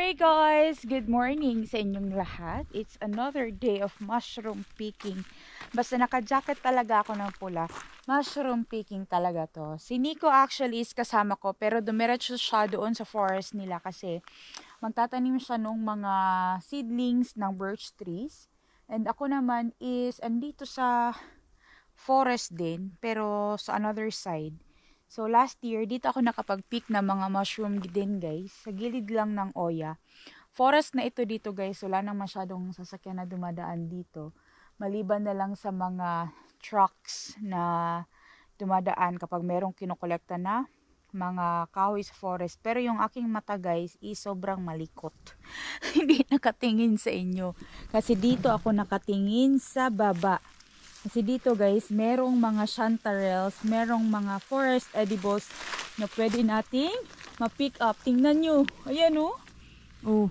Hey guys! Good morning sa inyong lahat. It's another day of mushroom picking. Basta naka-jacket talaga ako ng pula. Mushroom picking talaga to. Si Nico actually is kasama ko pero dumiretso siya doon sa forest nila kasi magtatanim siya ng mga seedlings ng birch trees. And ako naman is andito sa forest din pero sa another side. So last year, dito ako nakapag-pick ng mga mushroom din guys. Sa gilid lang ng Oya. Forest na ito dito guys. Wala nang masyadong sasakyan na dumadaan dito. Maliban na lang sa mga trucks na dumadaan kapag merong kinokolekta na mga kahoy sa forest. Pero yung aking mata guys is sobrang malikot. Hindi nakatingin sa inyo. Kasi dito ako nakatingin sa baba. Kasi dito guys, merong mga chanterelles, merong mga forest edibles na pwede nating ma-pick up. Tingnan nyo. Ayan oh. Oh.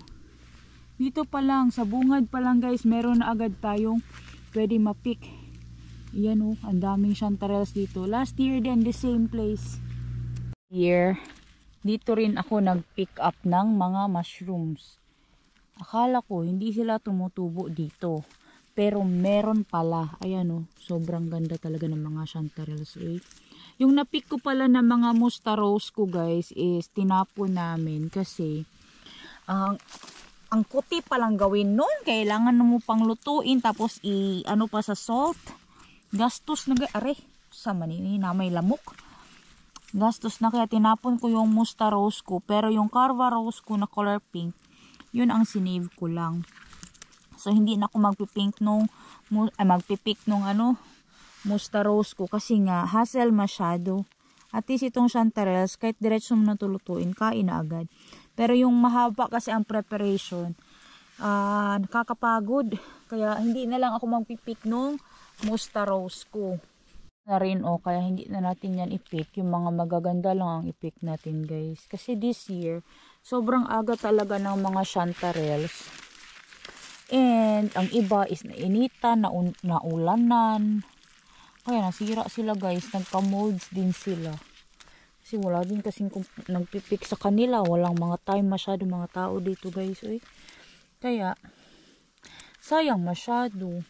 Dito pa lang, sa bungad pa lang guys, meron na agad tayong pwede ma-pick. Ayan oh, ang daming chanterelles dito. Last year din, the same place. Here, dito rin ako nag-pick up ng mga mushrooms. Akala ko, hindi sila tumutubo dito. Pero meron pala. Ayan o. Sobrang ganda talaga ng mga chanterelles. Eh. Yung napick ko pala ng mga musta rose ko guys is tinapon namin. Kasi ang kuti palang gawin nun. Kailangan mo pang lutuin. Tapos ano pa sa salt. Gastos na. Are. Sa manini na may lamok. Gastos na. Kaya tinapon ko yung musta rose ko. Pero yung carva rose ko na color pink. Yun ang sinave ko lang. So, hindi na ako magpipink nung, magpipick nung musta rose ko. Kasi nga, hassle masyado. At least itong chanterelles, kahit diretso mo natulutuin, kain na agad. Pero yung mahaba kasi ang preparation, nakakapagod. Kaya, hindi na lang ako magpipick nung musta rose ko. Na rin, kaya hindi na natin yan i-pick. Yung mga magaganda lang ang i-pick natin, guys. Kasi this year, sobrang aga talaga ng mga chanterelles. And, ang iba is nainitan, naulanan. Kaya nasira sila guys. Nagka-molds din sila. Kasi wala din kasing nagpipik sa kanila. Walang mga time masyado mga tao dito guys. Eh. Kaya, sayang masyado.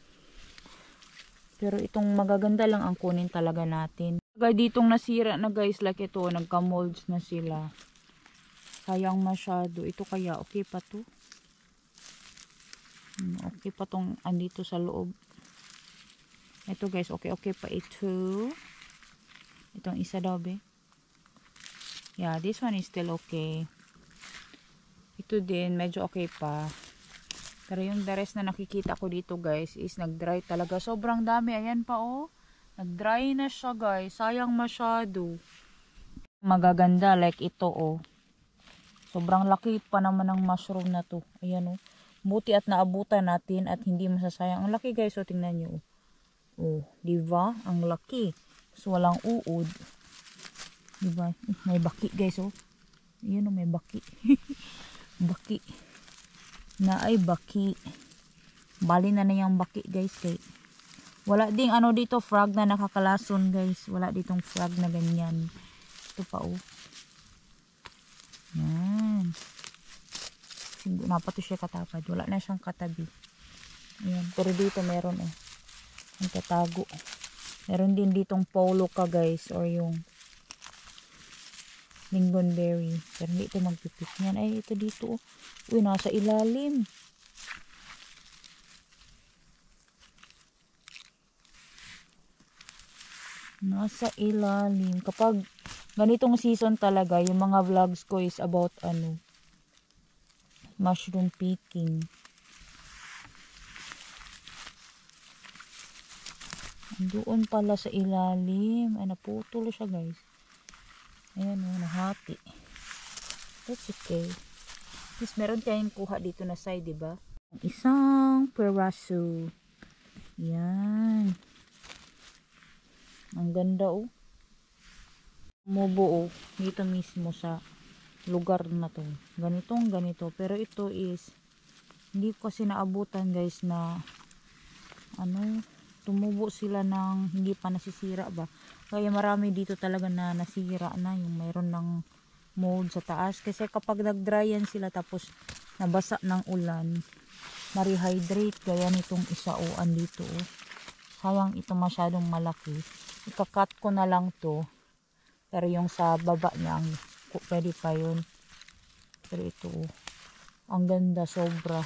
Pero itong magaganda lang ang kunin talaga natin. Kaya ditong nasira na guys. Like ito, nagka-molds na sila. Sayang masyado. Ito kaya, okay pa to? Okay pa tong andito sa loob. Ito guys, okay pa ito. Itong isa daw be. Yeah, this one is still okay. Ito din, medyo okay pa. Pero yung the rest na nakikita ko dito guys is nag-dry talaga. Sobrang dami. Ayan pa oh. Nag-dry na siya guys. Sayang masyado. Magaganda like ito oh. Sobrang laki pa naman ng mushroom na to. Ayan oh. Buti at naabutan natin at hindi masasayang. Ang laki guys, so tingnan nyo. Oh, diba? Ang laki. So, walang uod. Diba? May baki guys, oh. Ayan oh, may baki. Baki. Na ay baki. Bali na na yung baki guys. Kay. Wala ding ano dito, frog na nakakalason guys. Wala ditong frog na ganyan. Ito pa oh. Yan. Napato siya katapad. Wala na siyang katabi. Ayan. Pero dito meron eh. Ang tatago. Meron din ditong polo ka guys. Or yung lingonberry. Pero hindi ito magpipik niyan. Ay ito dito. Uy nasa ilalim. Nasa ilalim. Kapag ganitong season talaga. Yung mga vlogs ko is about mushroom picking. Doon pala sa ilalim. Ay, naputol siya guys. Ayan o, nahati. That's okay. Tapos meron tayong kuha dito na side, diba? Isang peraso. Yan. Ang ganda o. Mubo o. Dito mismo sa lugar na to. Ganitong ganito. Pero ito is hindi ko kasi naabutan guys na tumubo sila ng hindi pa nasisira ba. Kaya marami dito talaga na nasira na yung mayroon ng mold sa taas. Kasi kapag nag-dry yan sila tapos nabasa ng ulan, ma-rehydrate. Gaya nitong isa o andito o. Sayang ito masyadong malaki. Ika-cut ko na lang to. Pero yung sa baba niya, pwede pa yun. Pero ito o. Ang ganda sobra.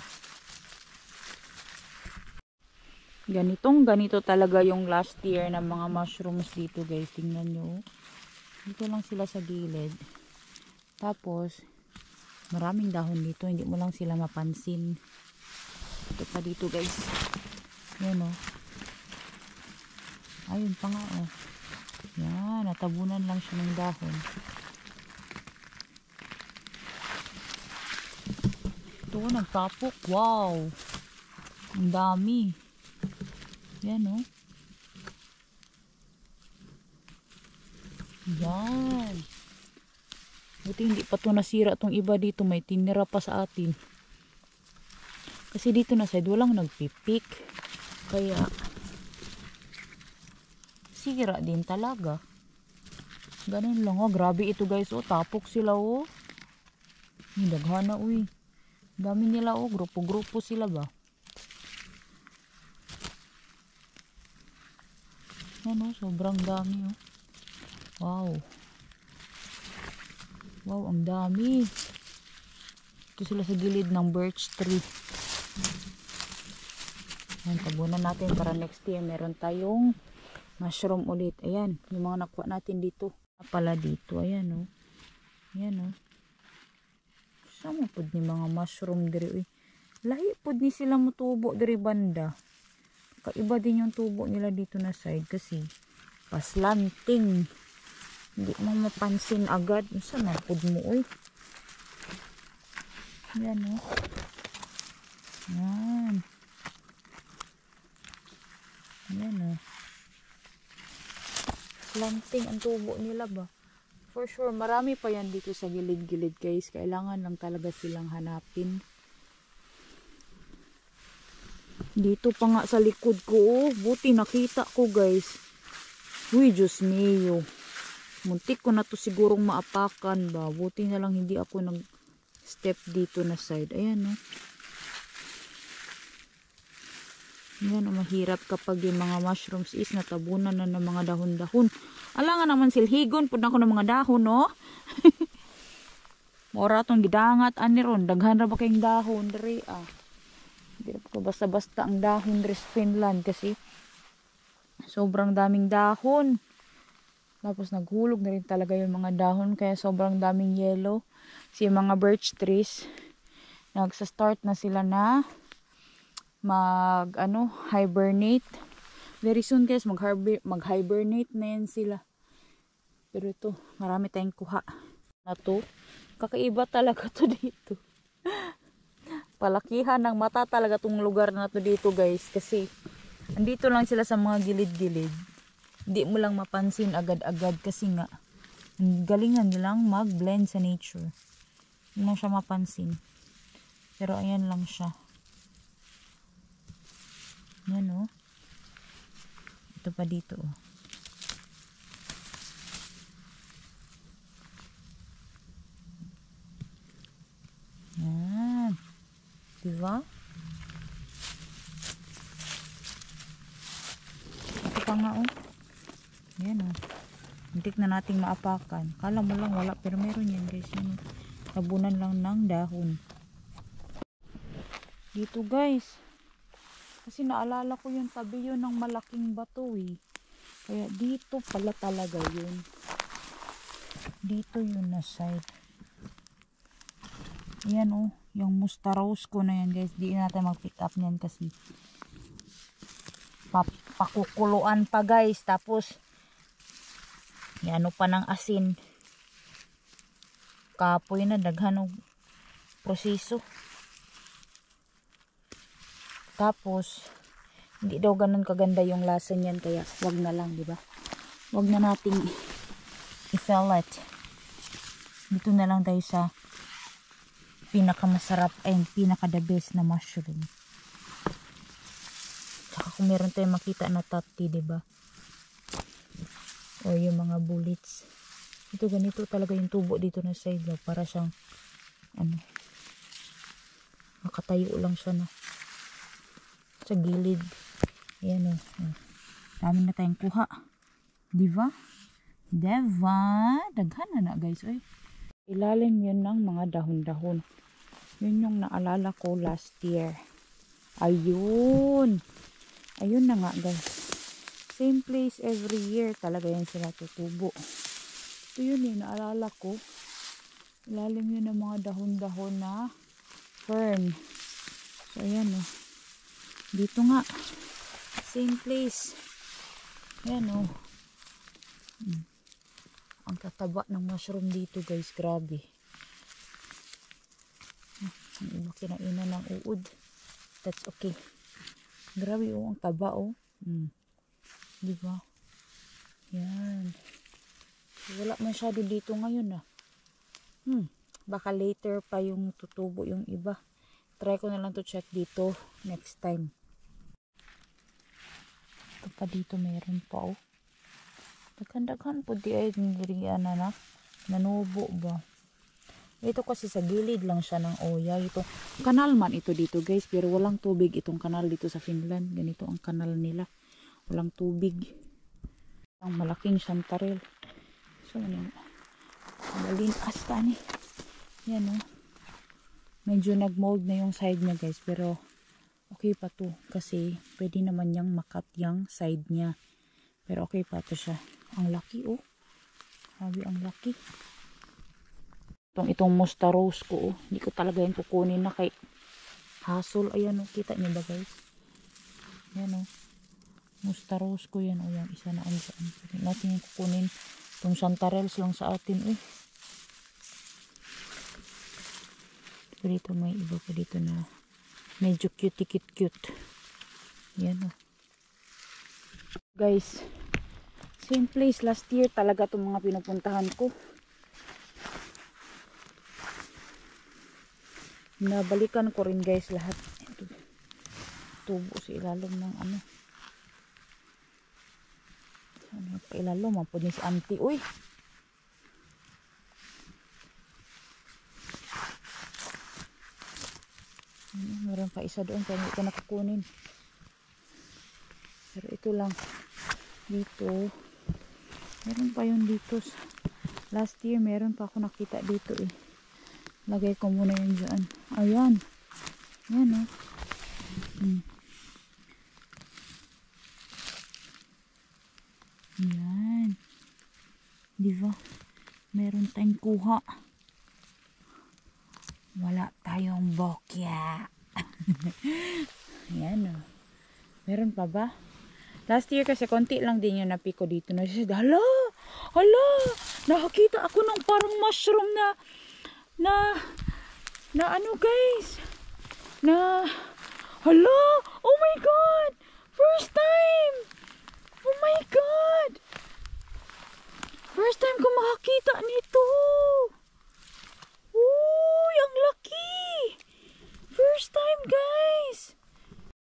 Ganito talaga yung last year ng mga mushrooms dito guys. Tingnan nyo. Dito lang sila sa gilid. Tapos, maraming dahon dito. Hindi mo lang sila mapansin. Ito pa dito guys. Yan o. Ayun pa nga o. Yan. Natabunan lang siya ng dahon. Ito nagtapok. Wow. Ang dami. Yan o. Yan. Buti hindi pa ito nasira itong iba dito. May tinira pa sa atin. Kasi dito na side walang nagpipik. Kaya sira din talaga. Ganun lang oh. Grabe ito guys oh. Tapok sila oh. Daghana uy. Dami nila oh. Grupo-grupo sila ba. Ano, sobrang dami oh. Wow. Wow, ang dami. Ito sila sa gilid ng birch tree. Ayan, tabunan natin para next year meron tayong mushroom ulit. Ayan, yung mga nakuha natin dito. Pala dito, ayan oh. Ayan oh. Sama pod ni mga mushroom diri. Lahi pod ni sila mutubo diri banda. Kaiba din yung tubo nila dito na side kasi paslanting. Hindi mo mapansin agad. Saan na pod mo oy? Yan o. Yan. Yan o. Slanting ang tubo nila ba? For sure, marami pa yan dito sa gilid-gilid guys. Kailangan lang talaga silang hanapin. Dito pa nga sa likod ko oh. Buti nakita ko guys. Uy, Diyos mio. Muntik ko na to sigurong maapakan ba. Buti na lang hindi ako nag-step dito na side. Ayan oh. Yan oh, mahirap kapag yung mga mushrooms is natabunan na ng mga dahon-dahon. Alangan naman silhigon pud ako ng mga dahon no. Mora tong gidangat ani ron. Daghan ra ba kayong dahon diri ah. Hindi ko basta-basta ang dahon diri sa Finland kasi sobrang daming dahon. Tapos naghulog na rin talaga yung mga dahon kaya sobrang daming yellow. Kasi yung mga birch trees nagsa-start na sila na hibernate. Very soon guys mag-hibernate na yan sila. Pero ito marami tayong kuha na to. Kakaiba talaga to dito. Palakihan ng mata talaga tong lugar na to dito guys kasi andito lang sila sa mga gilid-gilid. Hindi mo lang mapansin agad-agad kasi nga galingan nilang mag-blend sa nature. Hindi mo siya mapansin. Pero ayan lang siya. Yan oh. Ito pa dito oh. Yan. Diba? Ito pa nga oh. Yan oh. Hintik na nating maapakan. Kala mo lang wala pero meron yan guys. Yan oh. Tabunan lang ng dahon. Dito guys. Kasi naalala ko yung tabi yun ng malaking bato eh. Kaya dito pala talaga yun. Dito yun na side. Ayan oh. Yung musta rose ko na yan guys. Di natin mag-pick up niyan kasi pakukuluan pa guys. Tapos yan pa ng asin. Kapoy na daghan og proseso. Tapos hindi daw ganun kaganda yung lasa niyan kaya wag na lang, di ba? Wag na nating i-sell it. Dito na lang tayo sa pinakamasarap ay pinaka the best na mushroom. Tsaka kung meron tayong makita na tati, di ba? O yung mga bullets. Ito ganito talaga yung tubo dito na side. Para siyang, ano, nakatayo lang siya na sa gilid. Ayan o. Dami na tayong kuha. Diba? Daghan na guys. Oy. Ilalim yun ng mga dahon-dahon. Yun yung naalala ko last year. Ayun. Ayun na nga guys. Same place every year. Talaga yan sila tutubo. Ito yun eh. Naalala ko. Ilalim yun ng mga dahon-dahon na fern. So ayan o. Dito nga. Same place. Ayan o. Ang tataba ng mushroom dito guys. Grabe. Ang iba kinainan ng uod. That's okay. Grabe o. Ang taba o. Diba? Yan. Wala masyado dito ngayon ah. Baka later pa yung tutubo yung iba. Try ko na lang to check dito next time. Ito pa dito meron pa oh. Daghan-daghan po di ay niriyan na nanubo ba. Ito kasi sa gilid lang siya ng oya. Ito kanal man ito dito guys, pero walang tubig itong kanal dito sa Finland. Ganito ang kanal nila. Walang tubig. Ang malaking shantarel. So balin asta ni. Yan oh. Medyo nag-mold na yung side niya guys, pero okay pa to kasi pwede naman yang makat yung side niya. Pero okay pa to siya. Ang laki oh. Sabi ang laki. Itong musta rose ko oh. Hindi ko talaga yung kukunin na kay hassle. Ayan oh. Kita niyo ba guys? Ayan oh. Musta rose ko yan oh. Yan. Isa na andyan. Hindi natin yung kukunin. Itong chantarelles lang sa atin eh. Dito may iba pa dito na medyo cute. Yan oh. Guys. Same place last year talaga itong mga pinupuntahan ko. Nabalikan ko rin guys lahat. Ito, tubo sa ilalim ng ano. Ano pa ilalim? Mapunin si auntie. Uy! Meron pa isa doon. Kaya hindi ko nakakunin. Pero ito lang. Dito. Meron pa yun dito. Last year meron pa ako nakita dito eh. Lagay ko muna yun dyan. Ayan. Ayan oh. Ayan. Diba? Meron tayong kuha. Wala tayong bokya. Ayan oh. Meron pa ba? Last year kasi konti lang din yung napiko dito. Na siya, hala, nakakita ako ng parang mushroom na ano guys, hala, oh my god, first time, oh my god, first time ko makakita nito. Uy, ang laki, first time guys.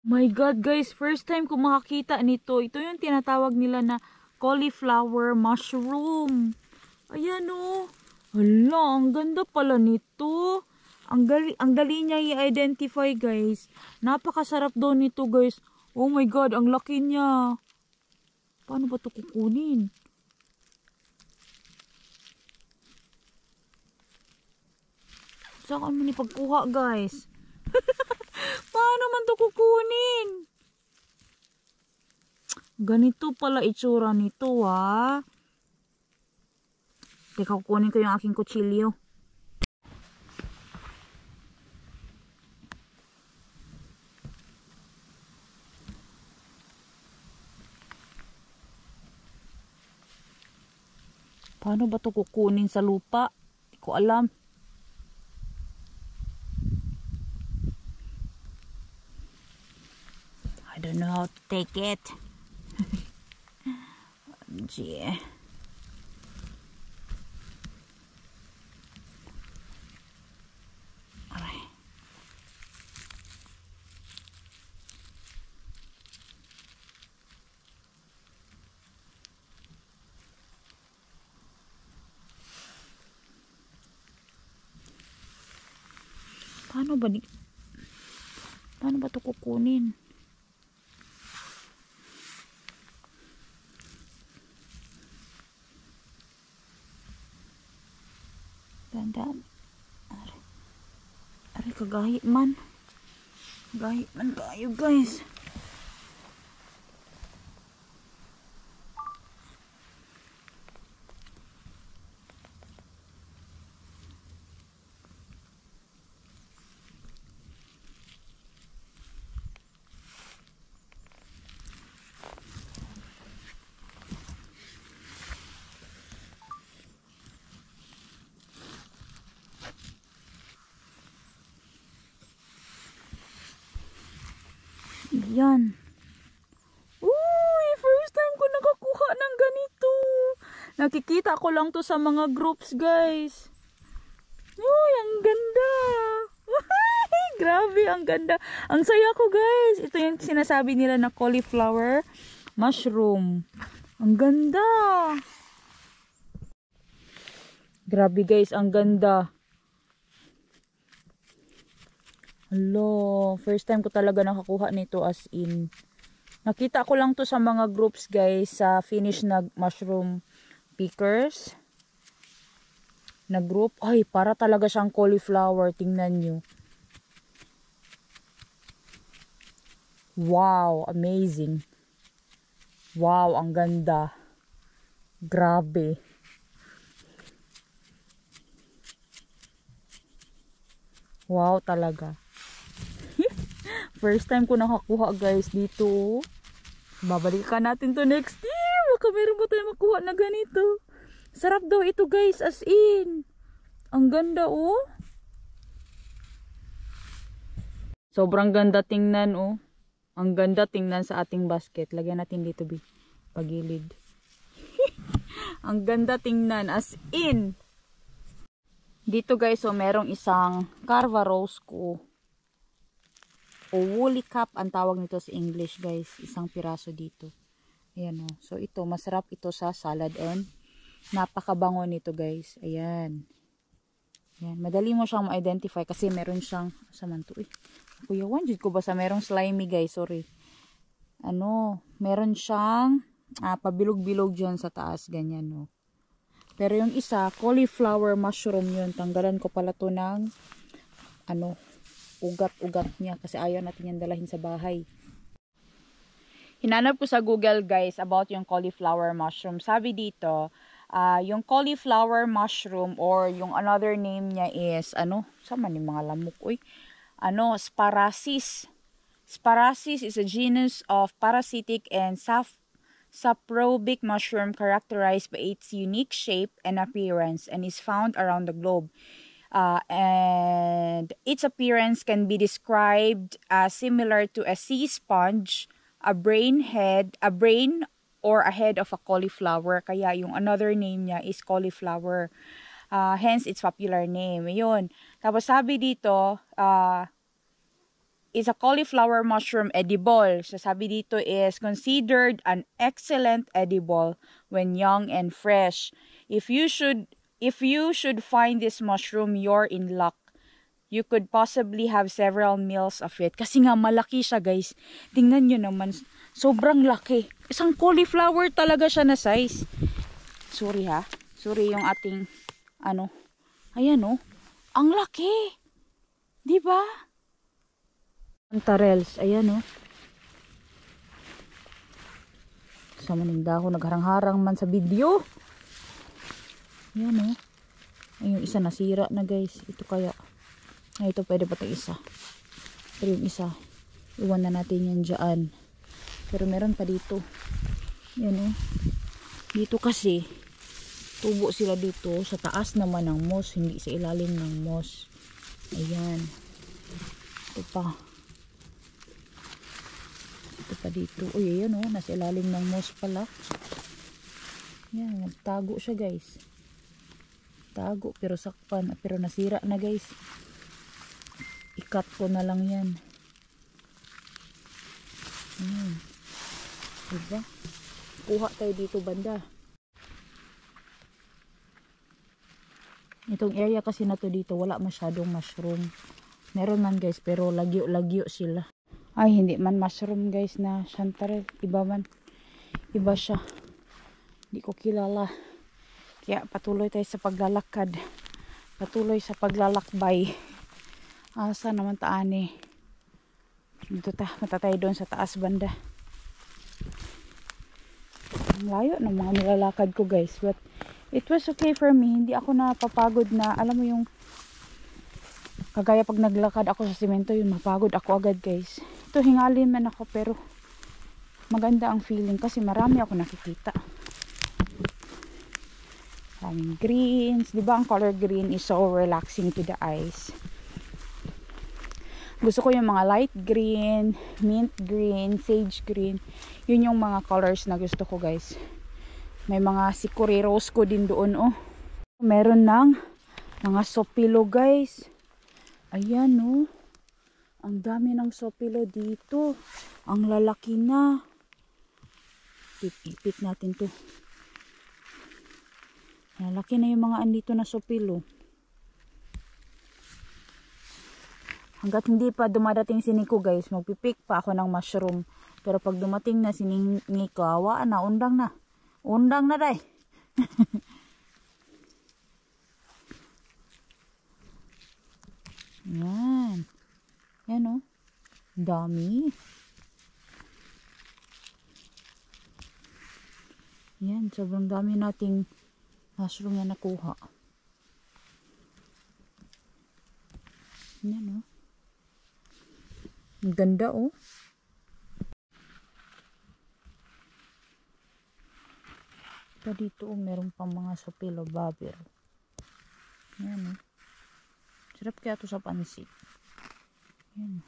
My God guys, first time ko makakita nito. Ito yung tinatawag nila na cauliflower mushroom. Ayan o. Hala, ang ganda pala nito. Ang dali niya i-identify guys. Napakasarap daw nito guys. Oh my God, ang laki niya. Paano ba ito kukunin? Saan ka man ipagkuha guys? Paano man ito kukunin? Ganito pala itsura nito ah. Teka, kukunin ko yung aking kutsilyo. Paano ba ito kukunin sa lupa? Hindi ko alam. I don't know how to take it. Gee. Alright. Paano ba ito kukunin? Dandan. Aray, kagahi man. Gahi man kayo, guys. Yan. Uy, first time ko nakakuha ng ganito. Nakikita ko lang to sa mga groups, guys. Uy, ang ganda. Grabe, ang ganda. Ang saya ko, guys. Ito yung sinasabi nila na cauliflower mushroom. Ang ganda. Grabe, guys, ang ganda. Hello, first time ko talaga nakakuha nito as in. Nakita ko lang to sa mga groups, guys, sa Finnish na mushroom pickers na group. Ay, para talaga siyang cauliflower. Tingnan nyo. Wow, amazing. Wow, ang ganda. Grabe. Wow, talaga. First time ko nakakuha, guys, dito. Babalikan natin to next year. Baka meron ba tayo makuha na ganito. Sarap daw ito, guys, as in. Ang ganda, oh. Sobrang ganda tingnan, oh. Ang ganda tingnan sa ating basket. Lagyan natin dito, pagilid. Ang ganda tingnan, as in. Dito, guys, so merong isang Carva Rose ko. O woolly cap ang tawag nito sa English, guys. Isang piraso dito. Ayan, oh. So ito, masarap ito sa salad and napakabango nito, guys. Ayan. Ayan. Madali mo siyang ma-identify kasi meron siyang, saman to, Kuya Juan, ko ba sa merong slimy, guys? Sorry. Meron siyang pabilog-bilog dyan sa taas. Ganyan, no. Pero yung isa, cauliflower mushroom yun. Tanggalan ko pala to ng ugat-ugat niya kasi ayaw natin yan dalahin sa bahay. Hinanap ko sa Google, guys, about yung cauliflower mushroom. Sabi dito, yung cauliflower mushroom or yung another name niya is, sama ni mga lamok, Sparasis. Sparasis is a genus of parasitic and saprobic mushroom characterized by its unique shape and appearance and is found around the globe. And its appearance can be described as similar to a sea sponge, a brain or a head of a cauliflower. Kaya yung another name niya is cauliflower. Hence its popular name. Yun. Tapos sabi dito, is a cauliflower mushroom edible. So sabi dito is considered an excellent edible when young and fresh. If you should find this mushroom, you're in luck. You could possibly have several meals of it. Kasi nga malaki siya, guys. Tingnan nyo naman. Sobrang laki. Isang cauliflower talaga siya na size. Sorry ha. Sorry yung ating Ayan, oh. Ang laki. Diba? Antarels. Ayan, oh. Sa maninda ako nagharang-harang man sa video. Ayan, oh. Ay, yung isa nasira na, guys. Ito kaya. Ay, ito pwede pa ito isa. Pero yung isa, iwan na natin yan dyan. Pero meron pa dito. Ayan, oh. Dito kasi, tubo sila dito. Sa taas naman ng moss. Hindi sa ilalim ng moss. Ayan. Ito pa. Ito pa dito. Uy, ayan, oh. Nasa ilalim ng moss pala. Ayan, nagtago siya, guys. Tago pero sakpan, pero nasira na, guys. Ikat ko na lang yan. Diba? Kuha tayo dito banda. Itong area kasi na to dito wala masyadong mushroom. Meron man guys, pero lagyo-lagyo sila. Ay, hindi man mushroom guys na chanterelle. Iba man. Iba siya. Hindi ko kilala. Kaya patuloy tayo sa paglalakad. Patuloy sa paglalakbay. Asa naman taani. Dito matatay doon sa taas banda. Ang layo ng mga nilalakad ko guys. But it was okay for me. Hindi ako napapagod na, alam mo yung kagaya pag naglakad ako sa semento, yun mapagod ako agad guys. Ito hingalin man ako pero maganda ang feeling kasi marami ako nakikita. Maraming greens. Diba ang color green is so relaxing to the eyes. Gusto ko yung mga light green, mint green, sage green. Yun yung mga colors na gusto ko guys. May mga sikuri rose ko din doon oh. Meron ng mga sopilo guys. Ayan oh. Ang dami ng sopilo dito. Ang lalaki na. Ipit natin to. Lalaki na yung mga andito na sopilo. Hanggat hindi pa dumadating si Nico guys, magpipik pa ako ng mushroom. Pero pag dumating na si Nico, awaan na, undang na. Undang na day. Yan. Yan o. Dami. Yan, sobrang dami nating mushroom na nakuha. Yan o. Ang ganda oh. Ito dito oh, meron pang mga sopilo baber. Yan oh. Sarap kaya ito sa pansit. Yan.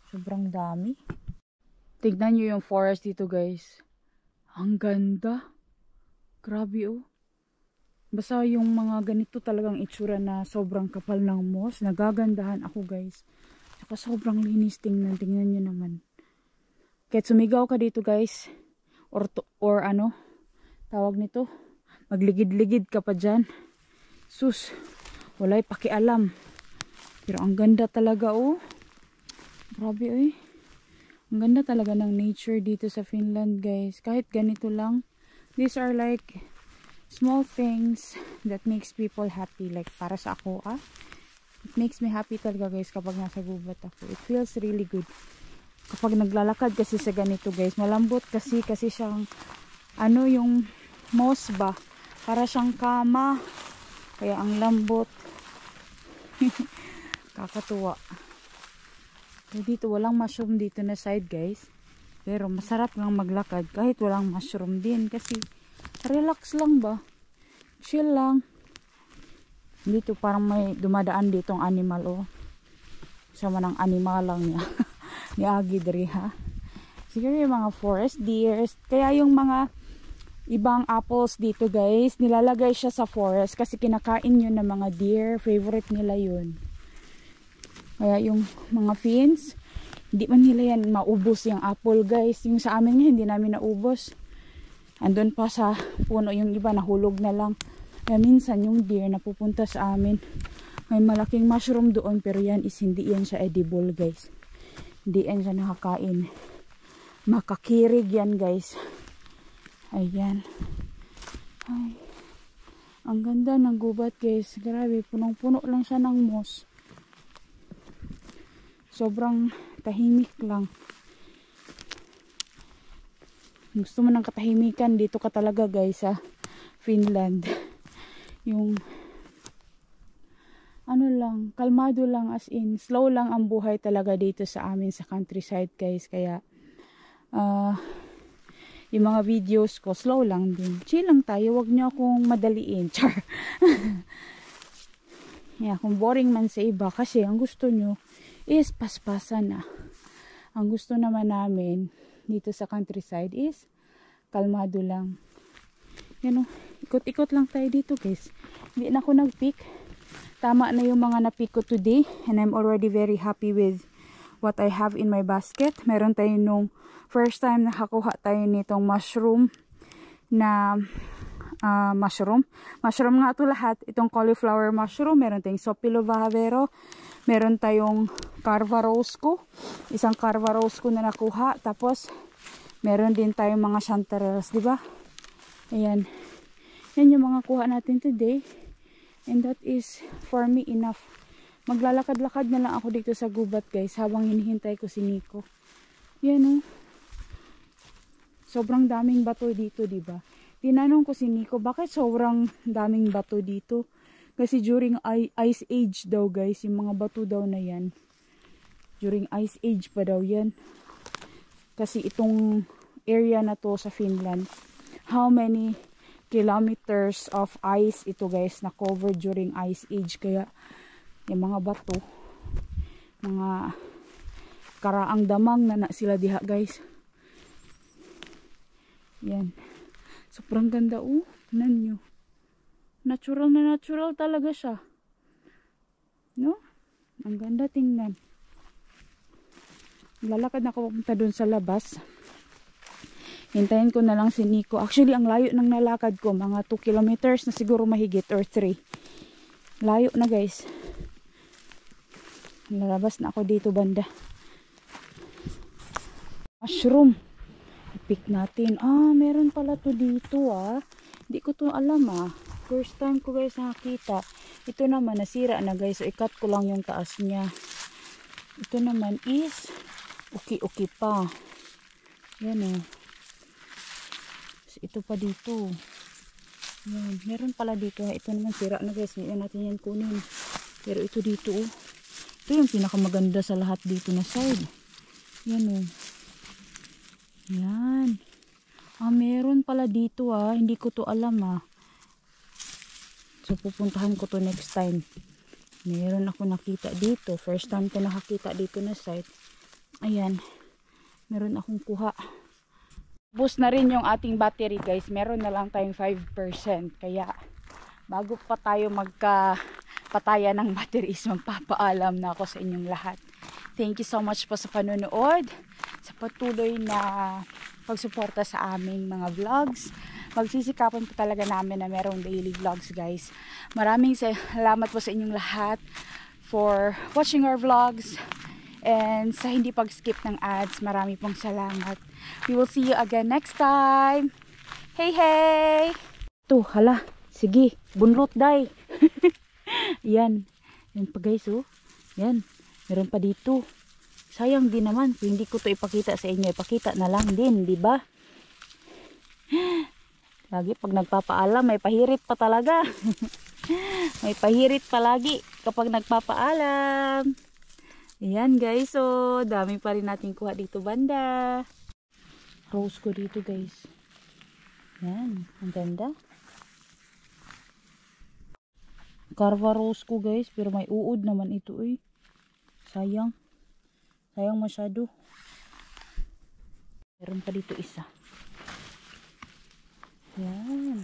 Sobrang dami. Tignan nyo yung forest dito guys. Ang ganda. Grabe oh. Basta yung mga ganito talagang itsura na sobrang kapal ng moss. Nagagandahan ako guys. Saka sobrang linis tingnan. Tingnan nyo naman. Kahit sumigaw ka dito guys. Or ano. Tawag nito. Magligid-ligid ka pa dyan. Sus. Wala'y pakialam. Pero ang ganda talaga oh. Grabe eh. Ang ganda talaga ng nature dito sa Finland guys. Kahit ganito lang. These are like small things that makes people happy. Like para sa ako it makes me happy talaga guys kapag nasa gubat ako. It feels really good. Kapag naglalakad kasi sa ganito guys, malambot kasi siyang ano yung moss ba? Para siyang kama. Kaya ang lambot. Kakatuwa. So, dito walang mushroom dito na side guys. Pero masarap lang maglakad kahit walang mushroom din kasi relax lang ba? Chill lang. Dito parang may dumadaan ditong animal oh. Sama ng animal lang niya. Ni Agi diri ha. Siguro yung mga forest deers. Kaya yung mga ibang apples dito guys, nilalagay siya sa forest kasi kinakain yun ng mga deer. Favorite nila yun. Kaya yung mga fins, hindi man nila yan maubos yung apple guys. Yung sa amin nga hindi namin naubos. Andun pa sa puno yung iba nahulog na lang. Kaya minsan yung deer na pupunta sa amin, may malaking mushroom doon pero yan is hindi yan siya edible guys. Hindi yan siya nakakain. Makakirig yan guys. Ayan. Ay. Ang ganda ng gubat guys. Grabe, punong-puno lang siya ng moss. Sobrang tahimik lang. Gusto mo ng katahimikan, dito ka talaga guys sa Finland. Yung ano lang, kalmado lang as in, slow lang ang buhay talaga dito sa amin sa countryside guys. Kaya yung mga videos ko slow lang din. Chill lang tayo, wag nyo akong madaliin. Char. Yeah, kung boring man sa iba kasi ang gusto nyo is paspasan na. Ang gusto naman namin dito sa countryside is kalmado lang. Yan o, ikot-ikot lang tayo dito guys. Hindi na ako nag-pick. Tama na yung mga na-pick ko today and I'm already very happy with what I have in my basket. Meron tayo nung first time nakakuha tayo nitong mushroom na mushroom. Mushroom nga ito lahat. Itong cauliflower mushroom. Meron tayong Sopilo Bahavero. Meron tayong Carva Rosco. Isang Carva Rosco na nakuha. Tapos, meron din tayong mga chanterelles, di ba? Ayan. Yan yung mga kuha natin today. And that is for me enough. Maglalakad-lakad na lang ako dito sa gubat, guys, habang hinihintay ko si Nico. Yan, oh. Sobrang daming bato dito, di ba? Tinanong ko si Nico, bakit sobrang daming bato dito? Kasi during ice age daw, guys, yung mga bato daw na yan. During ice age pa daw yan. Kasi itong area na to sa Finland, how many kilometers of ice ito, guys, na covered during ice age. Kaya yung mga bato, mga karaang damang na sila diha, guys. Yan. Sobrang ganda, oh. Tignan nyo. Natural na natural talaga siya. No? Ang ganda tingnan. Lalakad na ako pupunta dun sa labas. Hintayin ko na lang si Nico. Actually, ang layo ng nalakad ko, mga 2 kilometers na siguro mahigit or 3. Layo na, guys. Lalabas na ako dito banda. Mushroom. I-pick natin. Meron pala to dito, Hindi ko to alam, First time ko, guys, nakakita. Ito naman, nasira na, guys. So, i-cut ko lang yung taas niya. Ito naman is uki-uki pa. Yan, So, ito pa dito. Yan. Meron pala dito. Ito naman, sira na, guys. Hindi natin yan kunin. Pero ito dito, Ito yung pinakamaganda sa lahat dito na side. Yan, Yan. Meron pala dito, Hindi ko to alam, So, pupuntahan ko to next time. Meron ako nakita dito. First time ko nakakita dito na site. Ayan. Meron akong kuha. Boost na rin yung ating battery, guys. Meron na lang tayong 5%. Kaya, bago pa tayo magka-pataya ng batteries, magpapaalam na ako sa inyong lahat. Thank you so much po sa panonood. Sa patuloy na pagsuporta sa aming mga vlogs. Magsisikapan po talaga namin na merong daily vlogs, guys. Maraming salamat po sa inyong lahat for watching our vlogs. And sa hindi pag-skip ng ads, marami pong salamat. We will see you again next time. Hey, hey! Ito, hala. Sige, bunlot, day. Yan. Yan pa, guys, Yan. Meron pa dito. Sayang din naman. Kung hindi ko to ipakita sa inyo, ipakita na lang din, di ba? Lagi pag nagpapaalam, may pahirit pa talaga. May pahirit palagi kapag nagpapaalam. Ayan, guys. So, dami pa rin natin kuha dito banda. Rose ko dito, guys. Yan. Ang ganda. Carva rose ko, guys. Pero may uod naman ito, Sayang. Sayang masyado. Meron pa dito isa. Yan.